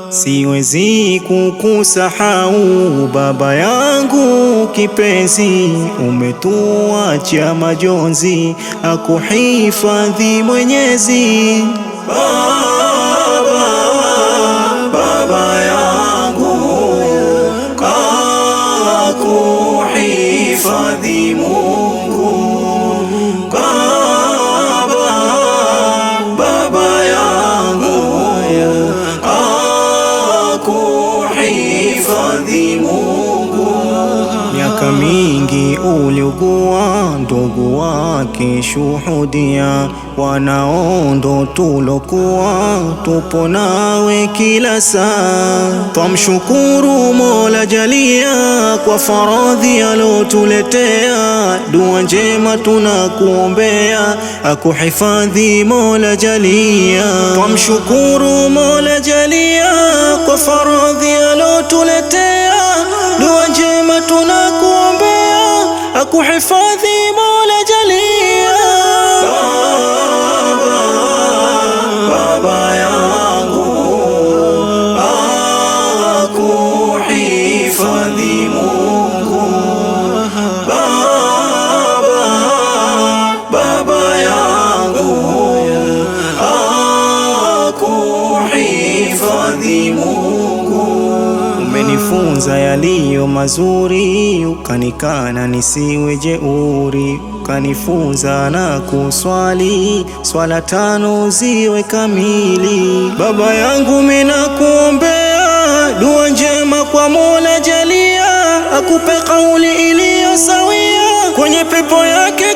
Siwezi kukusahau baba yangu kipenzi, umetuacha majonzi, akuhifadhi Mwenyezi. Baba yangu akuhifadhi Mungu. Baba yangu akuhifadhi Mungu. Miaka mingi uliugua, ndugu wake shuhudia, wanaondo tulokuwa, tupo nawe kila saa. Twamshukuru Mola Jalia kwa faradhi alotuletea, dua njema tunakuombea, akuhifadhi Mola Jalia. Twamshukuru Mola Jalia kwa faradhi alotuletea, dua njema tunakuombea, akuhifadhi Mola Jalia. Baba yangu akuhifadhi Mungu. Baba yangu akuhifadhi Mungu. Umenifunza yaliyo mazuri, ukanikana nisiwe jeuri, ukanifunza na kuswali, swala 5 ziwe kamili. Baba yangu minakuombea, dua njema kwa Mola Jalia, akupe kauli iliyo sawia, kwenye pepo yake